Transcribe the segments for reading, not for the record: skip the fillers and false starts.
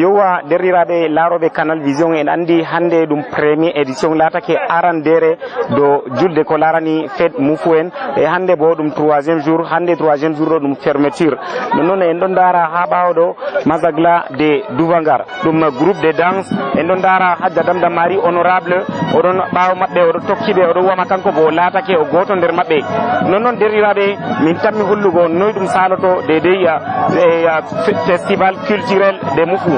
yowa derriraɓe laaroɓe Canal Vision en andi hande ɗum premier édition latake arandere do julde ko larani fête mufu en e hande bo ɗum troisième jour ɗo ɗum fermeture ɗum noon en ɗon dara ha ɓawo ɗo Mazagla de Douvangar ɗum groupe de danse en ɗon dara Hadja Damda Mari honorable oɗon ɓawo maɓɓe oɗo tokkiɓe oɗo wama kanko bo latake o goto nder maɓɓe non derriraɓe min tammi hollugo noy ɗum saloto dedei festival culturel de Mufu.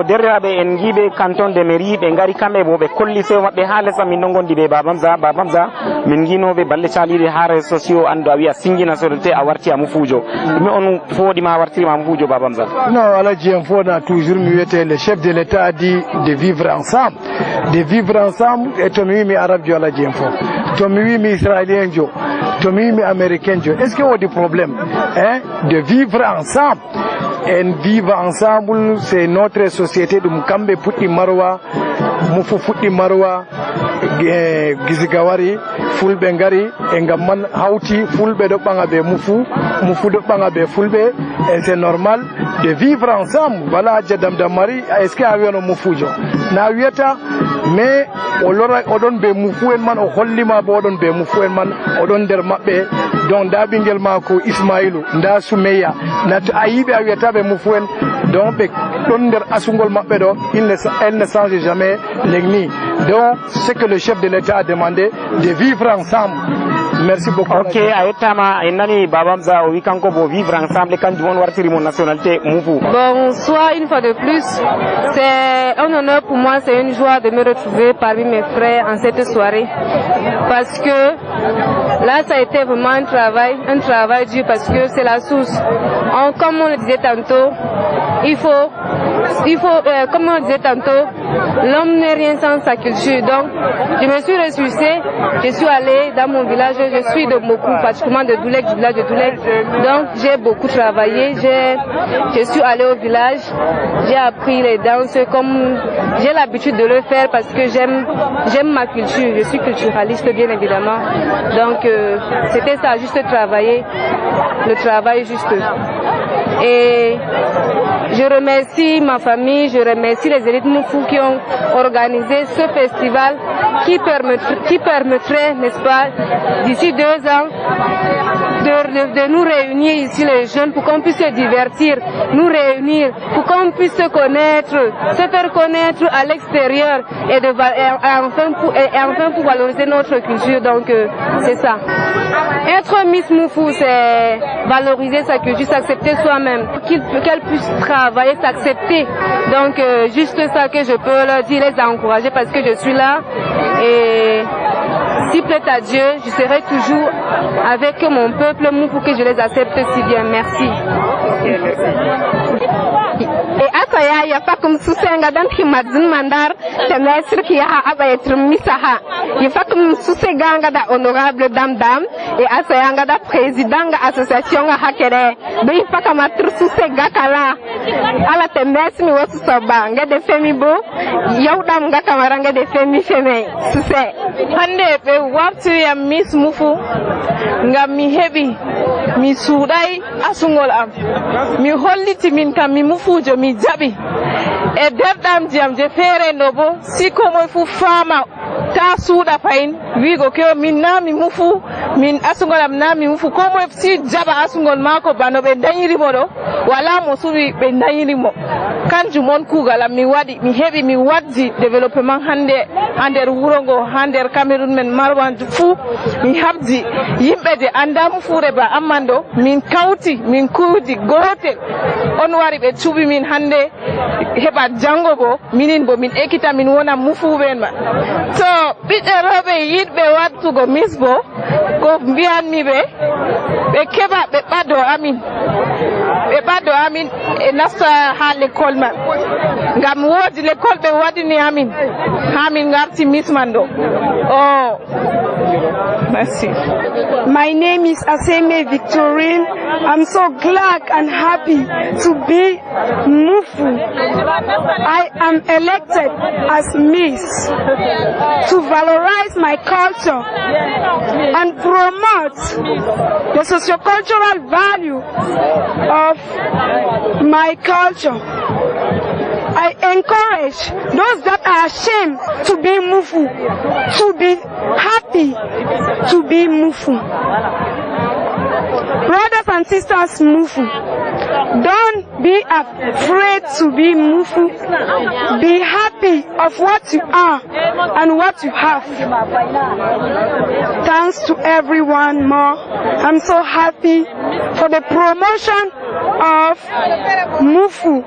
derraɓe en giɓe canton de mairie ɓe gari kamɓe bo ɓe kolli sewo mabɓe ha lesa min ɗon gondi ɓe babamza min guinoɓe balle caliɗe ha réseaux sociaux ando a wiya singina sodete a warti a Mufujo ɗume on foɗima a wartirima Mufujo babamza? Non, Alaji en fona toujours mi wiyete le chef de l'état a dit de vivre ensemble et to mi wimi arabe jo Alaji en fo to mi wimi israélien jo to mi wimi américain jo est ce que wodi problème de vivre ensemble en vivre ensemble, c'est notre société de Mukambe Puti Marwa, Mufu Puti Marwa, Gizigawari, Fulbengari, Engaman Hauti, Fulbe de Bangabe Mufu, Mufu de Bangabe Fulbe, et c'est normal de vivre ensemble. Voilà, Jadam Damari, est-ce qu'il y a un Mufujo? Na wieta, mais odon be Mufu en man, o hollima bodon be Mufu en man, odon der mabbe, donc da bingel mako Ismaïlou, nda Soumeya, nat ayibe a wieta be Mufu en, donc be don der asungol mabbe do, elle ne change jamais l'ennemi. Donc, c'est ce que le chef de l'État a demandé, de vivre ensemble. Merci beaucoup. Ok, ayetama enani babamza o wikanko bo vivre ensemble quand on wartiri mon nationalité Mufu. Bonsoir une fois de plus. C'est un honneur pour moi, c'est une joie de me retrouver parmi mes frères en cette soirée. Parce que là, ça a été vraiment un travail dur parce que c'est la source. Comme on le disait tantôt, comme on le disait tantôt, l'homme n'est rien sans sa culture. Donc, je me suis ressourcée, je suis allée dans mon village, je suis de Mokou, particulièrement de Doulek, du village de Doulek. Donc, j'ai beaucoup travaillé, je suis allée au village, j'ai appris les danses comme j'ai l'habitude de le faire parce que j'aime ma culture, je suis culturaliste bien évidemment. Donc, c'était ça, juste travailler, le travail juste. Et je remercie ma famille, je remercie les élites Moufou qui ont organisé ce festival qui permettrait, n'est-ce pas, d'ici 2 ans, de nous réunir ici les jeunes pour qu'on puisse se divertir, nous réunir, pour qu'on puisse se connaître, se faire connaître à l'extérieur et enfin pour valoriser notre culture. Donc c'est ça. Être Miss Moufou, c'est valoriser sa culture, s'accepter soi-même, qu'elle puisse travailler, s'accepter. Donc juste ça que je peux leur dire, les encourager parce que je suis là et s'il plaît à Dieu, je serai toujours avec mon peuple Moufou que je les accepte si bien. Merci. Et asaya ya fakum susenga dan himadzin mandar temesir ki ha abayetrum misaha ya fakum suseganga da honorable dam et asaya nga da président ga association ga hakere be fakama tr susega kala ala temes mi wasu soba nga de femi bo yaw dam ga kamara nga de femi feme suse hande be waptu ya Miss Moufou nga mi hebi mi suudai asungol am mi holliti min kam mi mufujo mi jabi e derdam jam je fere nobo si ko moy fu fama ta suuda fayin wigo ke min na mi mufu min asungol am na mi mufu ko moy si jaba asungol mako bano be danyiri modo wala mo suwi be danyiri mo kanju mon kugal mi wadi mi hebi mi waddi développement hande ander wurongo hander Cameroun men marwan fu mi habdi yimbe de andam fure ba amando min kawti min kuudi gotel on wari be cubi min hande heba jango bo minin bo min ekita min wona mufu ben ma so bidde robe yidbe wattugo misbo ko mbiyan mi be keba be bado amin e nasta ha l'école ma ngam wodi l'école be wadini amin ngarti mismando oh merci. My name is Aseme Victorine. I'm so glad and happy to be Mufu. I am elected as Miss to valorize my culture and promote the sociocultural value of my culture. I encourage those that are ashamed to be Mufu to be happy to be Mufu. Brothers and sisters Mufu, don't be afraid to be Mufu. Be happy of what you are and what you have. Thanks to everyone more. I'm so happy for the promotion of Mufu,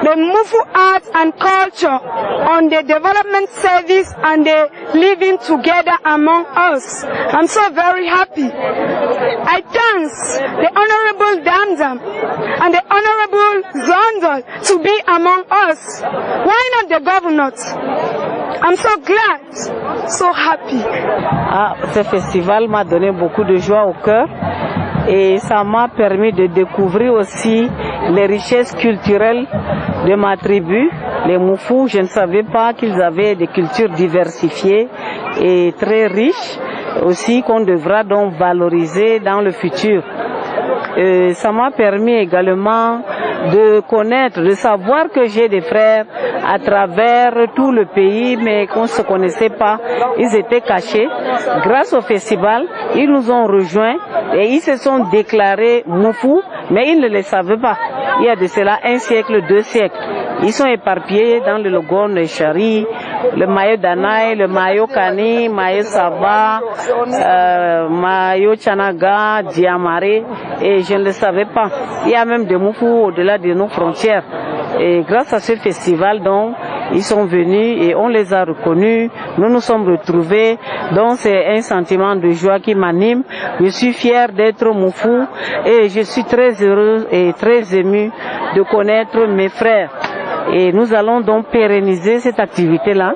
the Mufu art and culture on the development service and the living together among us. I'm so very happy. I thank the Honorable Damdam and the Honorable Zondol to be among us. Why not the governor? I'm so glad, so happy. Ce festival m'a donné beaucoup de joie au cœur et ça m'a permis de découvrir aussi les richesses culturelles de ma tribu, les Moufou. Je ne savais pas qu'ils avaient des cultures diversifiées et très riches, aussi qu'on devra donc valoriser dans le futur. Ça m'a permis également de connaître, de savoir que j'ai des frères à travers tout le pays, mais qu'on ne se connaissait pas. Ils étaient cachés. Grâce au festival, ils nous ont rejoints et ils se sont déclarés Moufou, mais ils ne le savaient pas. Il y a de cela 1 siècle, 2 siècles. Ils sont éparpillés dans le Logon, le Chari, le Mayo Danaï, le Mayo Kani, Mayo Sava, Mayo Chanaga, Diamare, et je ne le savais pas. Il y a même des Moufou au-delà de nos frontières. Et grâce à ce festival, donc, ils sont venus et on les a reconnus. Nous nous sommes retrouvés. Donc, c'est un sentiment de joie qui m'anime. Je suis fière d'être Moufou et je suis très heureuse et très émue de connaître mes frères. Et nous allons donc pérenniser cette activité-là.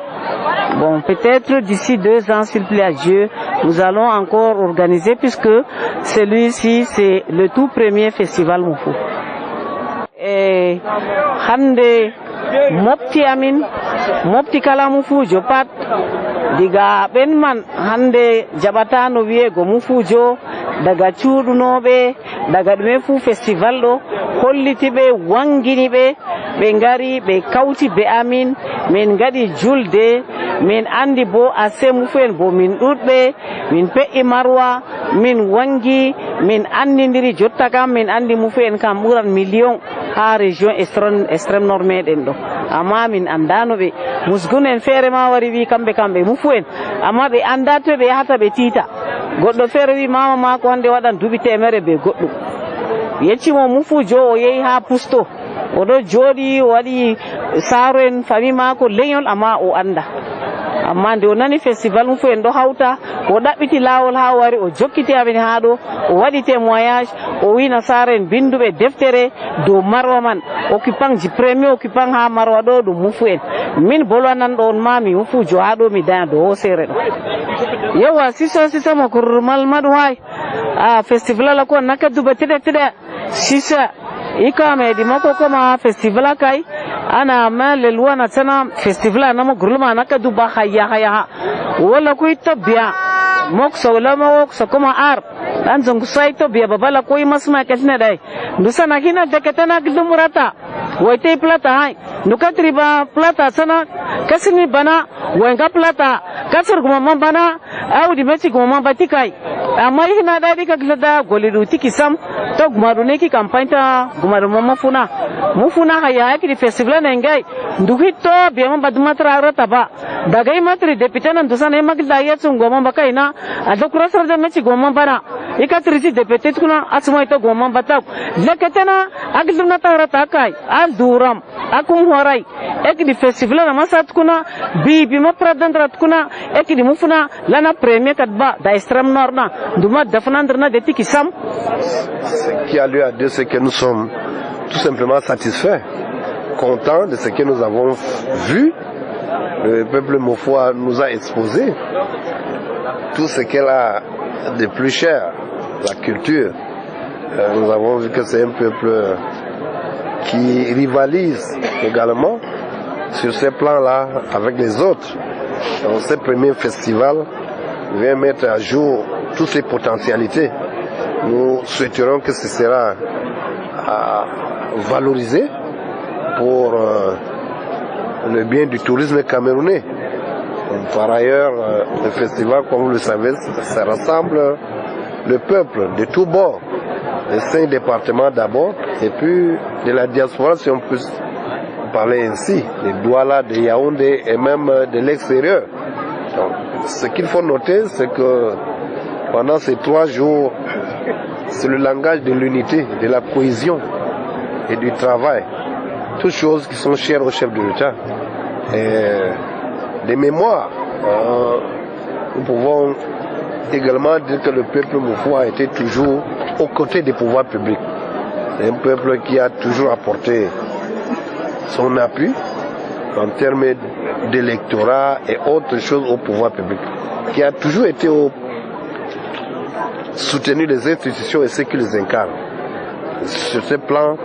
Bon, peut-être d'ici 2 ans, s'il plaît à Dieu, nous allons encore organiser puisque celui-ci, c'est le tout premier festival Moufou. Et hande mopti amin mopti kala Mufujo pat diga ben man hande jabata no wiego Mufujo daga cuudunoɓe daga ɗume fu festival ɗo hollitiɓe wangini ɓe ngari ɓe kawti be amin min gaɗi julde min andi bo ase Mufu en bo min ɗuɗɓe min pe'i marwa min wangi min andidiri jotta kam min andi mufu en kam ɓuran million ha région extrême nord meɗen ɗo amma min andano ɓe musgun en feere ma wari wi kamɓe mufu en amma ɓe anda to ɓe yahata ɓe tiita goɗɗo feere wi mama mako hande waɗan duuɓi temere be goɗɗum yeccimo mufujo o yehi ha pusto oɗo jooɗi waɗi saaro en fami mako leñol amma o anda amma nde o nani festival mufu en ɗo hawta o ɗaɓɓiti lawol ha wari o jokkiti amen ha ɗo o waɗi témoignage o wi nasara en binduɓe deftere dow marwa man occupant ji premier occupant ha marwa ɗo ɗum mufu en min bolwanan ɗo on ma mi mufujo ha ɗo mi daña dow hosere ɗo yewa sisa mo kurmal madu hay festival ala ko nakka duba tiɗe sisa ika meɗi mako koma festival kai ana ma lelwa na tana festival na mo gurluma nakka duba haya wala ko itabiya mok sawla mo koma ar dan zongu sai to biya babala ko masma ketne dai dusana hina deketana gidumurata waite plata hai nukatriba plata sana kasini bana wenga plata kasur gumama bana audi mechi gumama batikai amma hina dadi ka glada golidu tikisam to gumaru ne ki campagne ta gumaru mufuna haya yaki festival na ngai nduhito biya badmatra rata ba dagai matri deputy nan dusana magda yatsun goma bakaina adokurasar da mechi goma bana ikatrisi deputy kuna asmo ito goma batak leketena agdumna tarata kai al duram akum horai ekidi festival na masat kuna bibi ma pradandrat kuna ekidi mufuna lana premier kadba da extrême nord na duma dafnandrna de tikisam. Ce qui a lieu à Dieu, c'est que nous sommes tout simplement satisfaits, contents de ce que nous avons vu. Le peuple Mofoua nous a exposé tout ce qu'elle a de plus cher, la culture. Nous avons vu que c'est un peuple qui rivalise également sur ces plans-là avec les autres. Donc, ce premier festival vient mettre à jour toutes ces potentialités. Nous souhaiterons que ce sera valorisé pour le bien du tourisme camerounais. Par ailleurs, le festival, comme vous le savez, ça rassemble le peuple de tous bords, les 5 départements d'abord, et puis de la diaspora, si on peut parler ainsi, les Douala, de Yaoundé et même de l'extérieur. Donc, ce qu'il faut noter, c'est que pendant ces 3 jours, c'est le langage de l'unité, de la cohésion et du travail. Toutes choses qui sont chères au chef de l'État. Et des mémoires. Nous pouvons également dire que le peuple Moufou a été toujours aux côtés des pouvoirs publics. C'est un peuple qui a toujours apporté son appui en termes d'électorat et autres choses au pouvoir public, qui a toujours été soutenu les institutions et ceux qui les incarnent. Sur ce plan,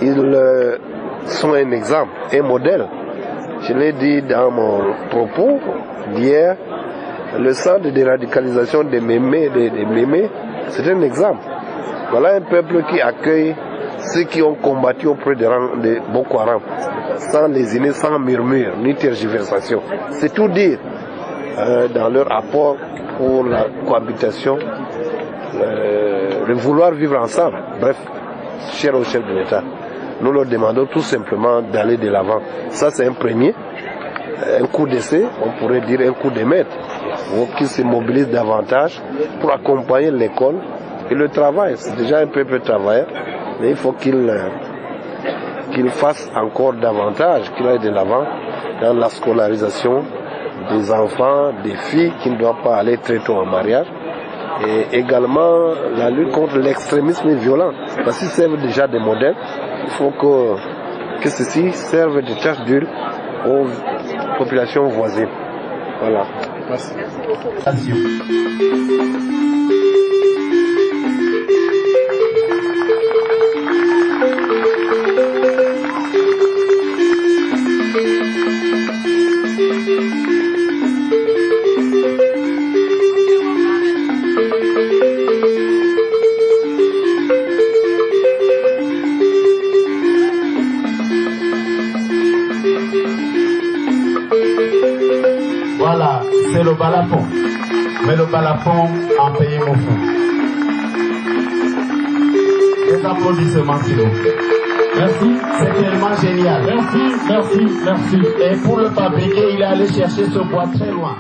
ils sont un exemple, un modèle. Je l'ai dit dans mon propos d'hier, le centre de déradicalisation des Mémés, c'est un exemple. Voilà un peuple qui accueille ceux qui ont combattu auprès de Boko Haram, sans lésiner, sans murmure, ni tergiversation. C'est tout dire dans leur apport pour la cohabitation, le vouloir vivre ensemble. Bref, cher au chef de l'État, nous leur demandons tout simplement d'aller de l'avant. Ça, c'est un premier, un coup d'essai, on pourrait dire un coup de maître, pour qu'ils se mobilisent davantage pour accompagner l'école et le travail. C'est déjà un peuple travailleur, mais il faut qu'il fasse encore davantage, qu'il aille de l'avant dans la scolarisation des enfants, des filles qui ne doivent pas aller très tôt en mariage, et également la lutte contre l'extrémisme violent. Parce qu'ils servent déjà des modèles, il faut que ceci serve de tâche d'huile aux populations voisines. Voilà. Merci. Voilà, c'est le balafon. mais le balafon en payé mon fou. Des applaudissements, s'il vous plaît. Merci, c'est tellement génial. Merci, merci, merci. Et pour le fabriquer, il est allé chercher ce bois très loin.